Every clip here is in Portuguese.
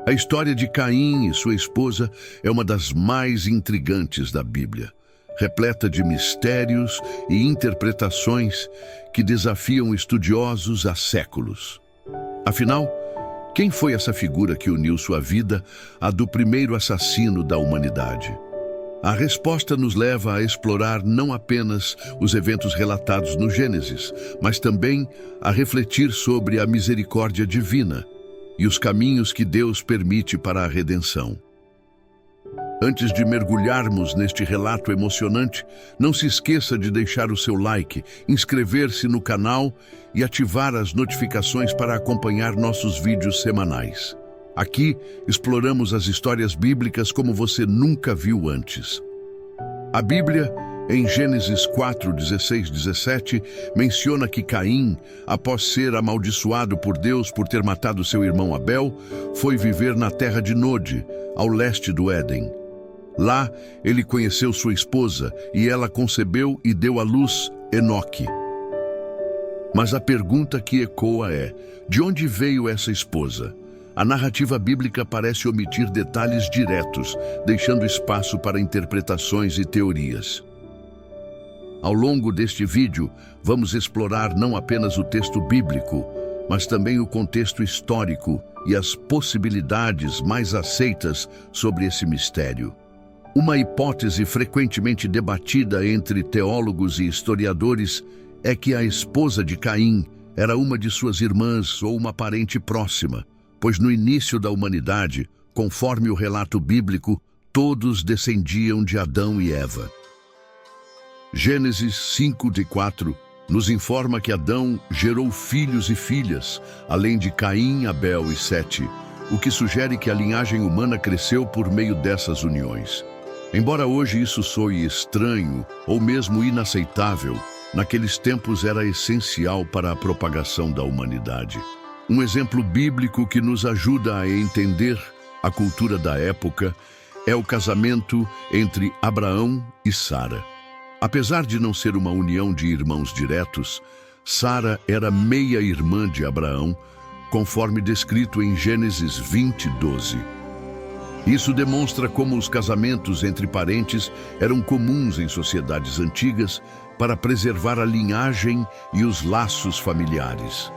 A história de Caim e sua esposa é uma das mais intrigantes da Bíblia, repleta de mistérios e interpretações que desafiam estudiosos há séculos. Afinal, quem foi essa figura que uniu sua vida à do primeiro assassino da humanidade? A resposta nos leva a explorar não apenas os eventos relatados no Gênesis, mas também a refletir sobre a misericórdia divina e os caminhos que Deus permite para a redenção. Antes de mergulharmos neste relato emocionante, não se esqueça de deixar o seu like, inscrever-se no canal e ativar as notificações para acompanhar nossos vídeos semanais. Aqui, exploramos as histórias bíblicas como você nunca viu antes. A Bíblia, em Gênesis 4, 16, 17, menciona que Caim, após ser amaldiçoado por Deus por ter matado seu irmão Abel, foi viver na terra de Nod, ao leste do Éden. Lá, ele conheceu sua esposa e ela concebeu e deu à luz Enoque. Mas a pergunta que ecoa é: de onde veio essa esposa? A narrativa bíblica parece omitir detalhes diretos, deixando espaço para interpretações e teorias. Ao longo deste vídeo, vamos explorar não apenas o texto bíblico, mas também o contexto histórico e as possibilidades mais aceitas sobre esse mistério. Uma hipótese frequentemente debatida entre teólogos e historiadores é que a esposa de Caim era uma de suas irmãs ou uma parente próxima, pois no início da humanidade, conforme o relato bíblico, todos descendiam de Adão e Eva. Gênesis 5:4 nos informa que Adão gerou filhos e filhas, além de Caim, Abel e Sete, o que sugere que a linhagem humana cresceu por meio dessas uniões. Embora hoje isso soe estranho ou mesmo inaceitável, naqueles tempos era essencial para a propagação da humanidade. Um exemplo bíblico que nos ajuda a entender a cultura da época é o casamento entre Abraão e Sara. Apesar de não ser uma união de irmãos diretos, Sara era meia-irmã de Abraão, conforme descrito em Gênesis 20:12. Isso demonstra como os casamentos entre parentes eram comuns em sociedades antigas para preservar a linhagem e os laços familiares.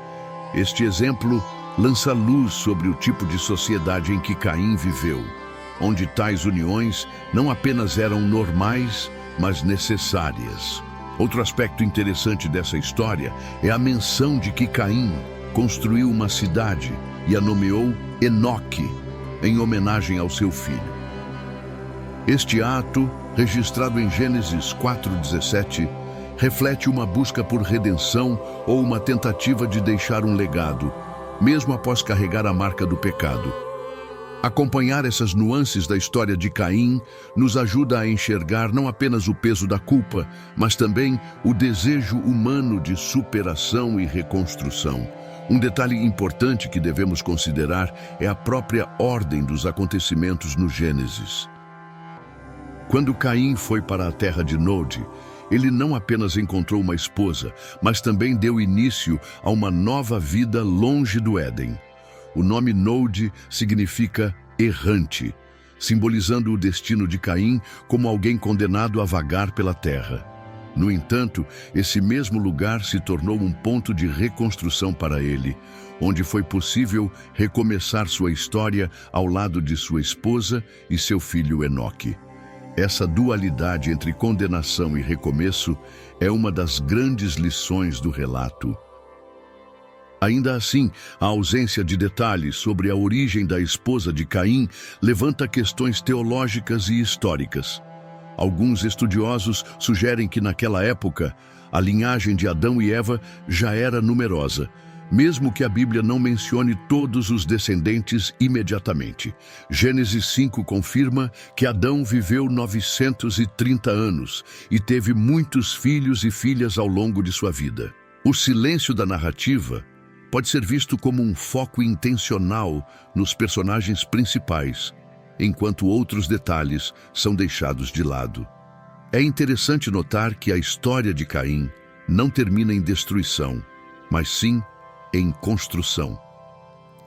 Este exemplo lança luz sobre o tipo de sociedade em que Caim viveu, onde tais uniões não apenas eram normais, mas necessárias. Outro aspecto interessante dessa história é a menção de que Caim construiu uma cidade e a nomeou Enoque, em homenagem ao seu filho. Este ato, registrado em Gênesis 4:17, reflete uma busca por redenção ou uma tentativa de deixar um legado, mesmo após carregar a marca do pecado. Acompanhar essas nuances da história de Caim nos ajuda a enxergar não apenas o peso da culpa, mas também o desejo humano de superação e reconstrução. Um detalhe importante que devemos considerar é a própria ordem dos acontecimentos no Gênesis. Quando Caim foi para a terra de Nod, ele não apenas encontrou uma esposa, mas também deu início a uma nova vida longe do Éden. O nome Nod significa errante, simbolizando o destino de Caim como alguém condenado a vagar pela terra. No entanto, esse mesmo lugar se tornou um ponto de reconstrução para ele, onde foi possível recomeçar sua história ao lado de sua esposa e seu filho Enoque. Essa dualidade entre condenação e recomeço é uma das grandes lições do relato. Ainda assim, a ausência de detalhes sobre a origem da esposa de Caim levanta questões teológicas e históricas. Alguns estudiosos sugerem que naquela época, a linhagem de Adão e Eva já era numerosa, mesmo que a Bíblia não mencione todos os descendentes imediatamente. Gênesis 5 confirma que Adão viveu 930 anos e teve muitos filhos e filhas ao longo de sua vida. O silêncio da narrativa pode ser visto como um foco intencional nos personagens principais, enquanto outros detalhes são deixados de lado. É interessante notar que a história de Caim não termina em destruição, mas sim em construção.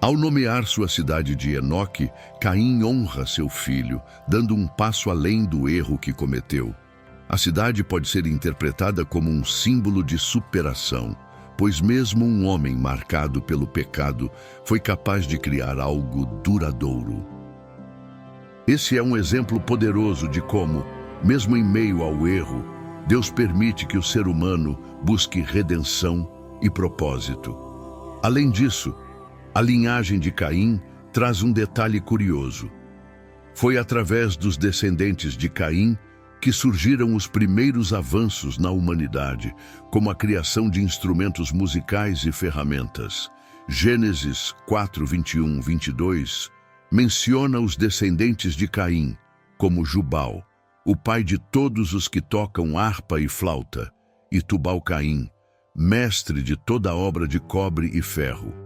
Ao nomear sua cidade de Enoque, Caim honra seu filho, dando um passo além do erro que cometeu. A cidade pode ser interpretada como um símbolo de superação, pois mesmo um homem marcado pelo pecado foi capaz de criar algo duradouro. Esse é um exemplo poderoso de como, mesmo em meio ao erro, Deus permite que o ser humano busque redenção e propósito. Além disso, a linhagem de Caim traz um detalhe curioso. Foi através dos descendentes de Caim que surgiram os primeiros avanços na humanidade, como a criação de instrumentos musicais e ferramentas. Gênesis 4, 21, 22 menciona os descendentes de Caim, como Jubal, o pai de todos os que tocam harpa e flauta, e Tubal-Caim, mestre de toda a obra de cobre e ferro.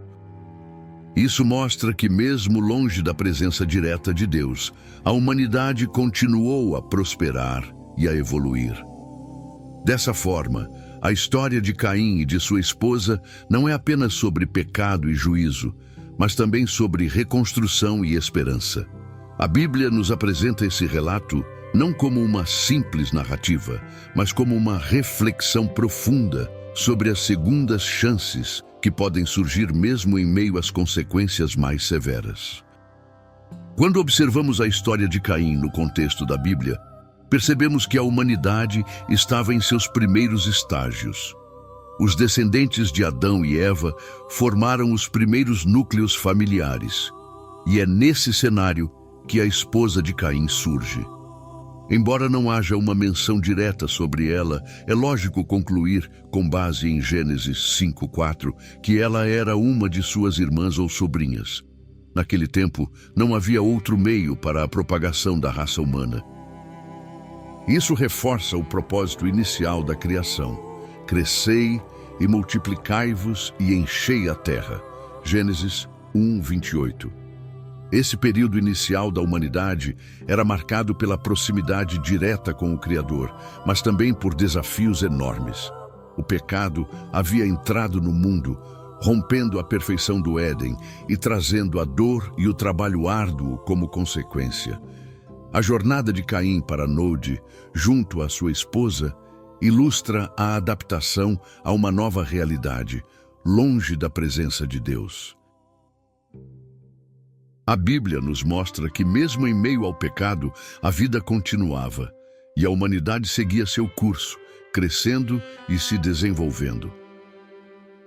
Isso mostra que, mesmo longe da presença direta de Deus, a humanidade continuou a prosperar e a evoluir. Dessa forma, a história de Caim e de sua esposa não é apenas sobre pecado e juízo, mas também sobre reconstrução e esperança. A Bíblia nos apresenta esse relato não como uma simples narrativa, mas como uma reflexão profunda sobre as segundas chances que podem surgir mesmo em meio às consequências mais severas. Quando observamos a história de Caim no contexto da Bíblia, percebemos que a humanidade estava em seus primeiros estágios. Os descendentes de Adão e Eva formaram os primeiros núcleos familiares, e é nesse cenário que a esposa de Caim surge. Embora não haja uma menção direta sobre ela, é lógico concluir, com base em Gênesis 5:4, que ela era uma de suas irmãs ou sobrinhas. Naquele tempo, não havia outro meio para a propagação da raça humana. Isso reforça o propósito inicial da criação: crescei e multiplicai-vos e enchei a terra. Gênesis 1:28. Esse período inicial da humanidade era marcado pela proximidade direta com o Criador, mas também por desafios enormes. O pecado havia entrado no mundo, rompendo a perfeição do Éden e trazendo a dor e o trabalho árduo como consequência. A jornada de Caim para Nod, junto à sua esposa, ilustra a adaptação a uma nova realidade, longe da presença de Deus. A Bíblia nos mostra que, mesmo em meio ao pecado, a vida continuava e a humanidade seguia seu curso, crescendo e se desenvolvendo.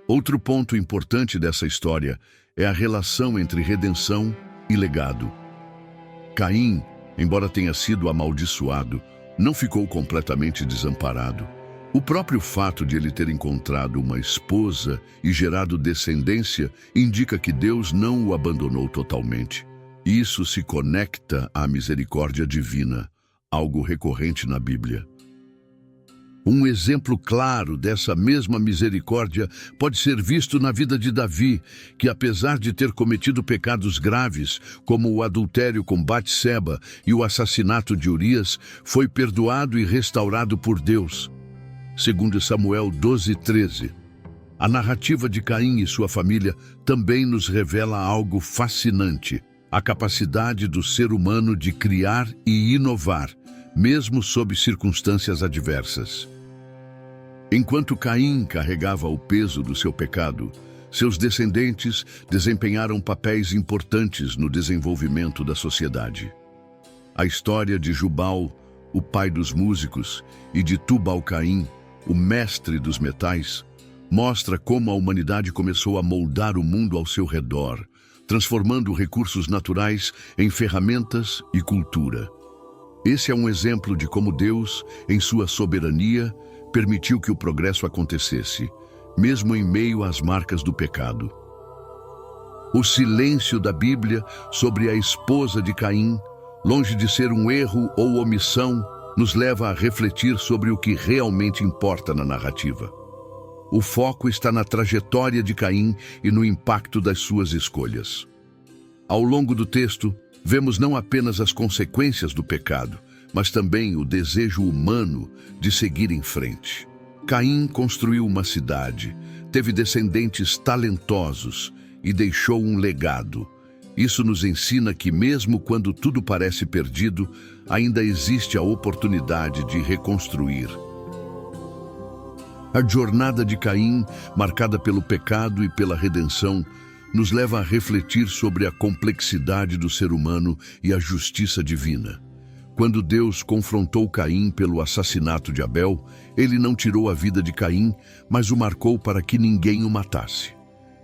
Outro ponto importante dessa história é a relação entre redenção e legado. Caim, embora tenha sido amaldiçoado, não ficou completamente desamparado. O próprio fato de ele ter encontrado uma esposa e gerado descendência indica que Deus não o abandonou totalmente. Isso se conecta à misericórdia divina, algo recorrente na Bíblia. Um exemplo claro dessa mesma misericórdia pode ser visto na vida de Davi, que, apesar de ter cometido pecados graves, como o adultério com Batseba e o assassinato de Urias, foi perdoado e restaurado por Deus. Segundo Samuel 12:13. A narrativa de Caim e sua família também nos revela algo fascinante: a capacidade do ser humano de criar e inovar, mesmo sob circunstâncias adversas. Enquanto Caim carregava o peso do seu pecado, seus descendentes desempenharam papéis importantes no desenvolvimento da sociedade. A história de Jubal, o pai dos músicos, e de Tubal-Caim, o mestre dos metais, mostra como a humanidade começou a moldar o mundo ao seu redor, transformando recursos naturais em ferramentas e cultura. Esse é um exemplo de como Deus, em sua soberania, permitiu que o progresso acontecesse, mesmo em meio às marcas do pecado. O silêncio da Bíblia sobre a esposa de Caim, longe de ser um erro ou omissão, nos leva a refletir sobre o que realmente importa na narrativa. O foco está na trajetória de Caim e no impacto das suas escolhas. Ao longo do texto, vemos não apenas as consequências do pecado, mas também o desejo humano de seguir em frente. Caim construiu uma cidade, teve descendentes talentosos e deixou um legado. Isso nos ensina que mesmo quando tudo parece perdido, ainda existe a oportunidade de reconstruir. A jornada de Caim, marcada pelo pecado e pela redenção, nos leva a refletir sobre a complexidade do ser humano e a justiça divina. Quando Deus confrontou Caim pelo assassinato de Abel, ele não tirou a vida de Caim, mas o marcou para que ninguém o matasse.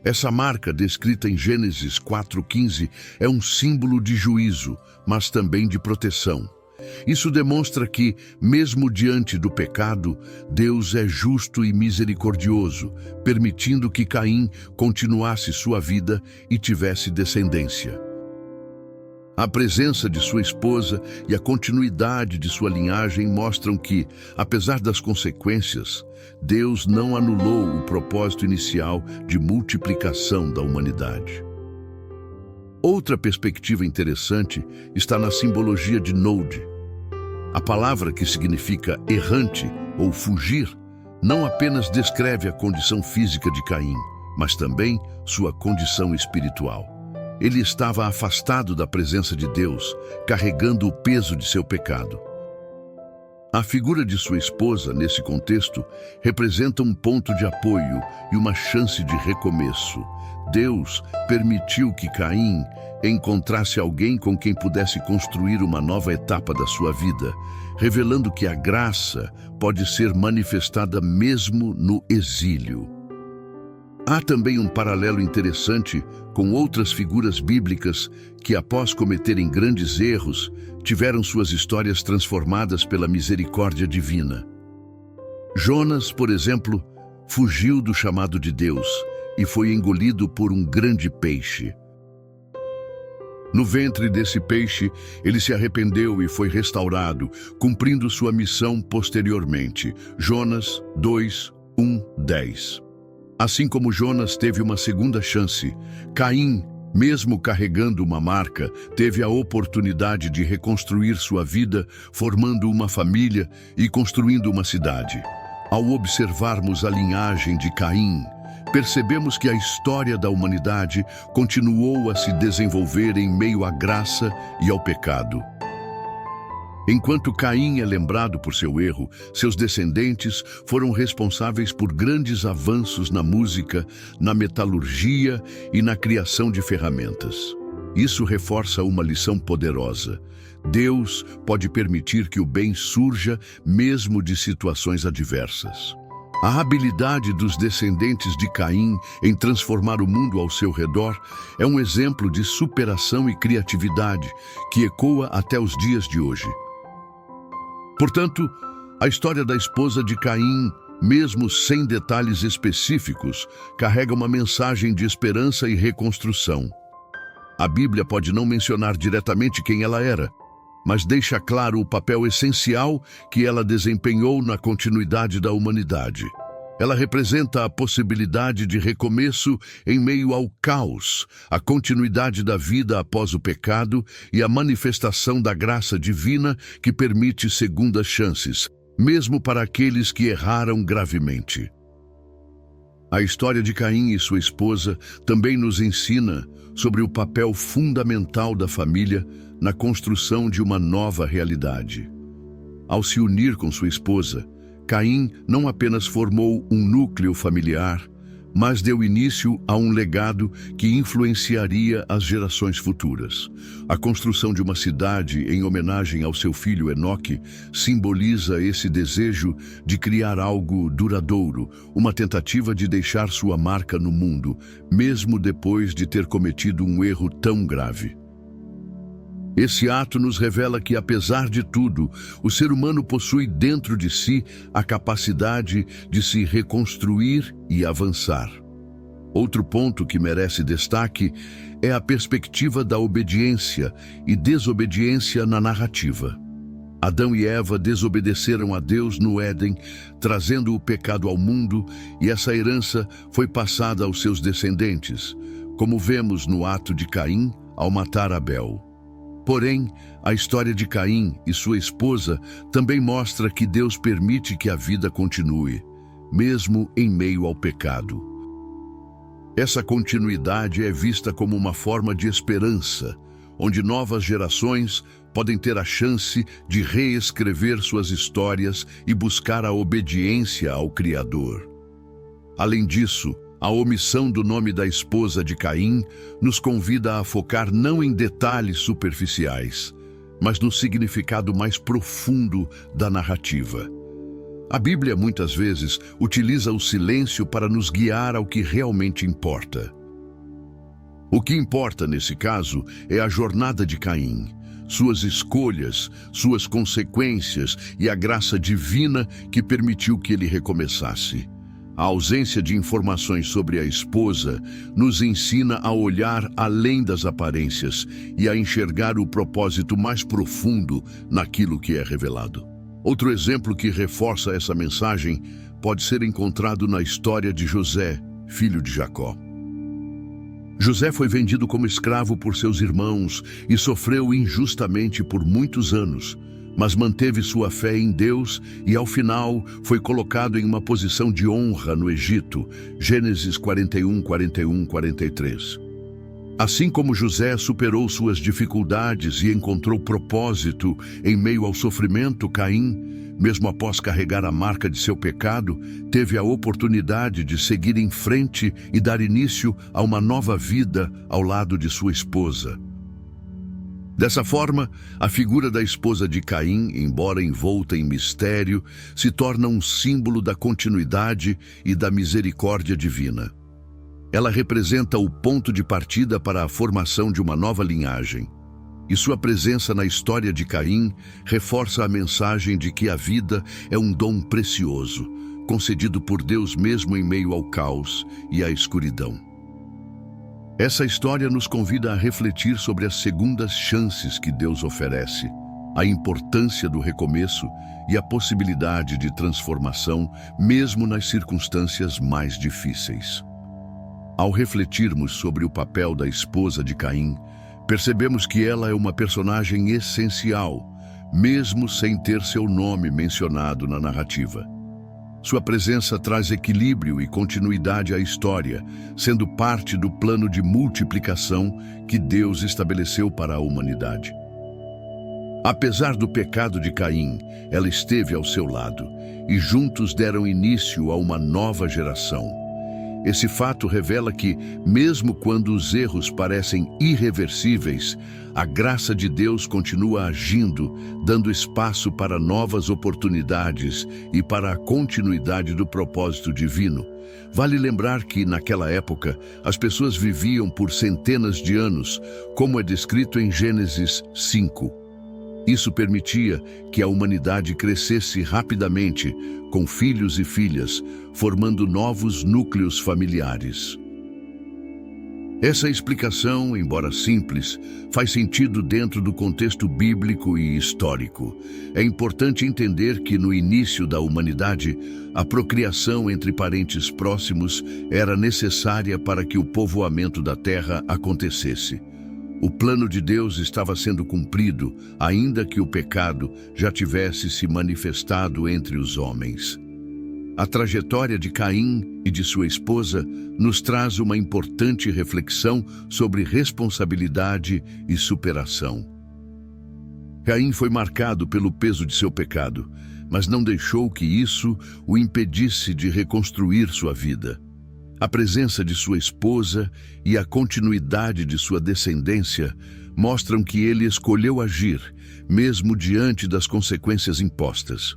Essa marca, descrita em Gênesis 4:15, é um símbolo de juízo, mas também de proteção. Isso demonstra que, mesmo diante do pecado, Deus é justo e misericordioso, permitindo que Caim continuasse sua vida e tivesse descendência. A presença de sua esposa e a continuidade de sua linhagem mostram que, apesar das consequências, Deus não anulou o propósito inicial de multiplicação da humanidade. Outra perspectiva interessante está na simbologia de Nod. A palavra, que significa errante ou fugir, não apenas descreve a condição física de Caim, mas também sua condição espiritual. Ele estava afastado da presença de Deus, carregando o peso de seu pecado. A figura de sua esposa, nesse contexto, representa um ponto de apoio e uma chance de recomeço. Deus permitiu que Caim encontrasse alguém com quem pudesse construir uma nova etapa da sua vida, revelando que a graça pode ser manifestada mesmo no exílio. Há também um paralelo interessante com outras figuras bíblicas que, após cometerem grandes erros, tiveram suas histórias transformadas pela misericórdia divina. Jonas, por exemplo, fugiu do chamado de Deus e foi engolido por um grande peixe. No ventre desse peixe, ele se arrependeu e foi restaurado, cumprindo sua missão posteriormente. Jonas 2:1-10. Assim como Jonas teve uma segunda chance, Caim, mesmo carregando uma marca, teve a oportunidade de reconstruir sua vida, formando uma família e construindo uma cidade. Ao observarmos a linhagem de Caim, percebemos que a história da humanidade continuou a se desenvolver em meio à graça e ao pecado. Enquanto Caim é lembrado por seu erro, seus descendentes foram responsáveis por grandes avanços na música, na metalurgia e na criação de ferramentas. Isso reforça uma lição poderosa. Deus pode permitir que o bem surja mesmo de situações adversas. A habilidade dos descendentes de Caim em transformar o mundo ao seu redor é um exemplo de superação e criatividade que ecoa até os dias de hoje. Portanto, a história da esposa de Caim, mesmo sem detalhes específicos, carrega uma mensagem de esperança e reconstrução. A Bíblia pode não mencionar diretamente quem ela era, mas deixa claro o papel essencial que ela desempenhou na continuidade da humanidade. Ela representa a possibilidade de recomeço em meio ao caos, a continuidade da vida após o pecado e a manifestação da graça divina que permite segundas chances, mesmo para aqueles que erraram gravemente. A história de Caim e sua esposa também nos ensina sobre o papel fundamental da família na construção de uma nova realidade. Ao se unir com sua esposa, Caim não apenas formou um núcleo familiar, mas deu início a um legado que influenciaria as gerações futuras. A construção de uma cidade em homenagem ao seu filho Enoque simboliza esse desejo de criar algo duradouro, uma tentativa de deixar sua marca no mundo, mesmo depois de ter cometido um erro tão grave. Esse ato nos revela que, apesar de tudo, o ser humano possui dentro de si a capacidade de se reconstruir e avançar. Outro ponto que merece destaque é a perspectiva da obediência e desobediência na narrativa. Adão e Eva desobedeceram a Deus no Éden, trazendo o pecado ao mundo, e essa herança foi passada aos seus descendentes, como vemos no ato de Caim ao matar Abel. Porém, a história de Caim e sua esposa também mostra que Deus permite que a vida continue, mesmo em meio ao pecado. Essa continuidade é vista como uma forma de esperança, onde novas gerações podem ter a chance de reescrever suas histórias e buscar a obediência ao Criador. Além disso, a omissão do nome da esposa de Caim nos convida a focar não em detalhes superficiais, mas no significado mais profundo da narrativa. A Bíblia muitas vezes utiliza o silêncio para nos guiar ao que realmente importa. O que importa nesse caso é a jornada de Caim, suas escolhas, suas consequências e a graça divina que permitiu que ele recomeçasse. A ausência de informações sobre a esposa nos ensina a olhar além das aparências e a enxergar o propósito mais profundo naquilo que é revelado. Outro exemplo que reforça essa mensagem pode ser encontrado na história de José, filho de Jacó. José foi vendido como escravo por seus irmãos e sofreu injustamente por muitos anos, mas manteve sua fé em Deus e, ao final, foi colocado em uma posição de honra no Egito. Gênesis 41, 41, 43. Assim como José superou suas dificuldades e encontrou propósito em meio ao sofrimento, Caim, mesmo após carregar a marca de seu pecado, teve a oportunidade de seguir em frente e dar início a uma nova vida ao lado de sua esposa. Dessa forma, a figura da esposa de Caim, embora envolta em mistério, se torna um símbolo da continuidade e da misericórdia divina. Ela representa o ponto de partida para a formação de uma nova linhagem. E sua presença na história de Caim reforça a mensagem de que a vida é um dom precioso, concedido por Deus mesmo em meio ao caos e à escuridão. Essa história nos convida a refletir sobre as segundas chances que Deus oferece, a importância do recomeço e a possibilidade de transformação, mesmo nas circunstâncias mais difíceis. Ao refletirmos sobre o papel da esposa de Caim, percebemos que ela é uma personagem essencial, mesmo sem ter seu nome mencionado na narrativa. Sua presença traz equilíbrio e continuidade à história, sendo parte do plano de multiplicação que Deus estabeleceu para a humanidade. Apesar do pecado de Caim, ela esteve ao seu lado, e juntos deram início a uma nova geração. Esse fato revela que, mesmo quando os erros parecem irreversíveis, a graça de Deus continua agindo, dando espaço para novas oportunidades e para a continuidade do propósito divino. Vale lembrar que, naquela época, as pessoas viviam por centenas de anos, como é descrito em Gênesis 5. Isso permitia que a humanidade crescesse rapidamente, com filhos e filhas, formando novos núcleos familiares. Essa explicação, embora simples, faz sentido dentro do contexto bíblico e histórico. É importante entender que, no início da humanidade, a procriação entre parentes próximos era necessária para que o povoamento da terra acontecesse. O plano de Deus estava sendo cumprido, ainda que o pecado já tivesse se manifestado entre os homens. A trajetória de Caim e de sua esposa nos traz uma importante reflexão sobre responsabilidade e superação. Caim foi marcado pelo peso de seu pecado, mas não deixou que isso o impedisse de reconstruir sua vida. A presença de sua esposa e a continuidade de sua descendência mostram que ele escolheu agir, mesmo diante das consequências impostas.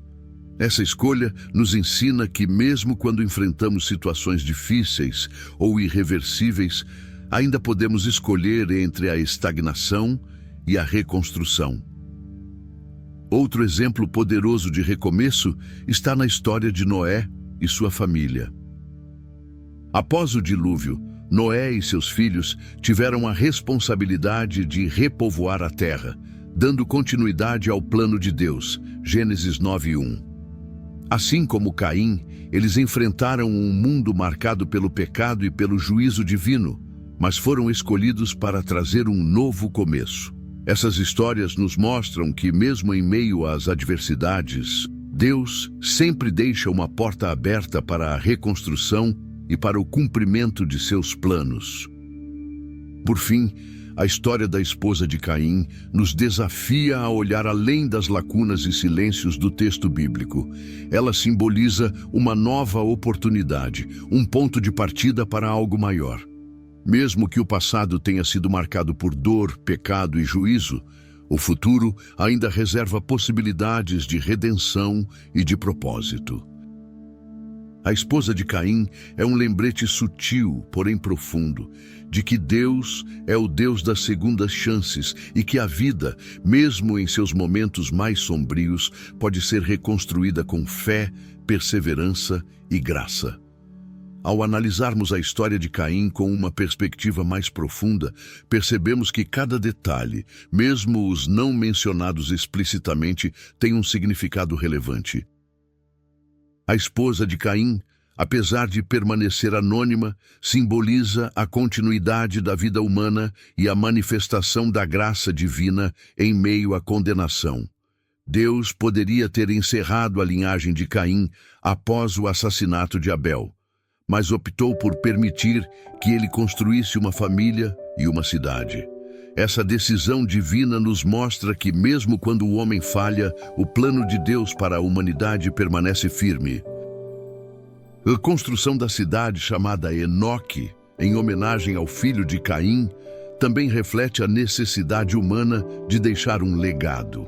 Essa escolha nos ensina que, mesmo quando enfrentamos situações difíceis ou irreversíveis, ainda podemos escolher entre a estagnação e a reconstrução. Outro exemplo poderoso de recomeço está na história de Noé e sua família. Após o dilúvio, Noé e seus filhos tiveram a responsabilidade de repovoar a terra, dando continuidade ao plano de Deus. Gênesis 9:1. Assim como Caim, eles enfrentaram um mundo marcado pelo pecado e pelo juízo divino, mas foram escolhidos para trazer um novo começo. Essas histórias nos mostram que, mesmo em meio às adversidades, Deus sempre deixa uma porta aberta para a reconstrução e para o cumprimento de seus planos. Por fim, a história da esposa de Caim nos desafia a olhar além das lacunas e silêncios do texto bíblico. Ela simboliza uma nova oportunidade, um ponto de partida para algo maior. Mesmo que o passado tenha sido marcado por dor, pecado e juízo, o futuro ainda reserva possibilidades de redenção e de propósito. A esposa de Caim é um lembrete sutil, porém profundo, de que Deus é o Deus das segundas chances e que a vida, mesmo em seus momentos mais sombrios, pode ser reconstruída com fé, perseverança e graça. Ao analisarmos a história de Caim com uma perspectiva mais profunda, percebemos que cada detalhe, mesmo os não mencionados explicitamente, tem um significado relevante. A esposa de Caim, apesar de permanecer anônima, simboliza a continuidade da vida humana e a manifestação da graça divina em meio à condenação. Deus poderia ter encerrado a linhagem de Caim após o assassinato de Abel, mas optou por permitir que ele construísse uma família e uma cidade. Essa decisão divina nos mostra que, mesmo quando o homem falha, o plano de Deus para a humanidade permanece firme. A construção da cidade chamada Enoque, em homenagem ao filho de Caim, também reflete a necessidade humana de deixar um legado.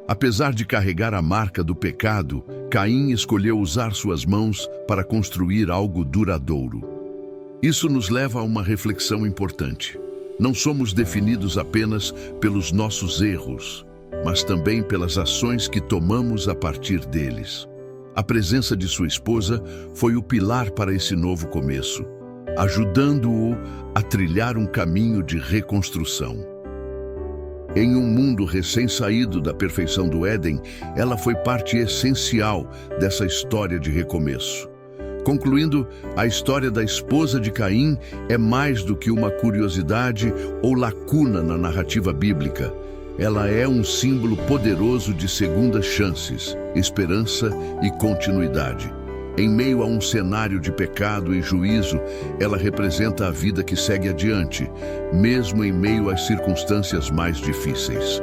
Apesar de carregar a marca do pecado, Caim escolheu usar suas mãos para construir algo duradouro. Isso nos leva a uma reflexão importante. Não somos definidos apenas pelos nossos erros, mas também pelas ações que tomamos a partir deles. A presença de sua esposa foi o pilar para esse novo começo, ajudando-o a trilhar um caminho de reconstrução. Em um mundo recém-saído da perfeição do Éden, ela foi parte essencial dessa história de recomeço. Concluindo, a história da esposa de Caim é mais do que uma curiosidade ou lacuna na narrativa bíblica. Ela é um símbolo poderoso de segundas chances, esperança e continuidade. Em meio a um cenário de pecado e juízo, ela representa a vida que segue adiante, mesmo em meio às circunstâncias mais difíceis.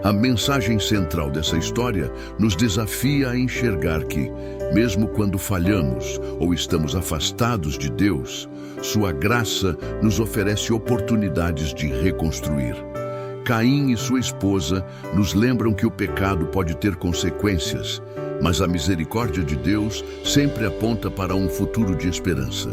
A mensagem central dessa história nos desafia a enxergar que, mesmo quando falhamos ou estamos afastados de Deus, sua graça nos oferece oportunidades de reconstruir. Caim e sua esposa nos lembram que o pecado pode ter consequências, mas a misericórdia de Deus sempre aponta para um futuro de esperança.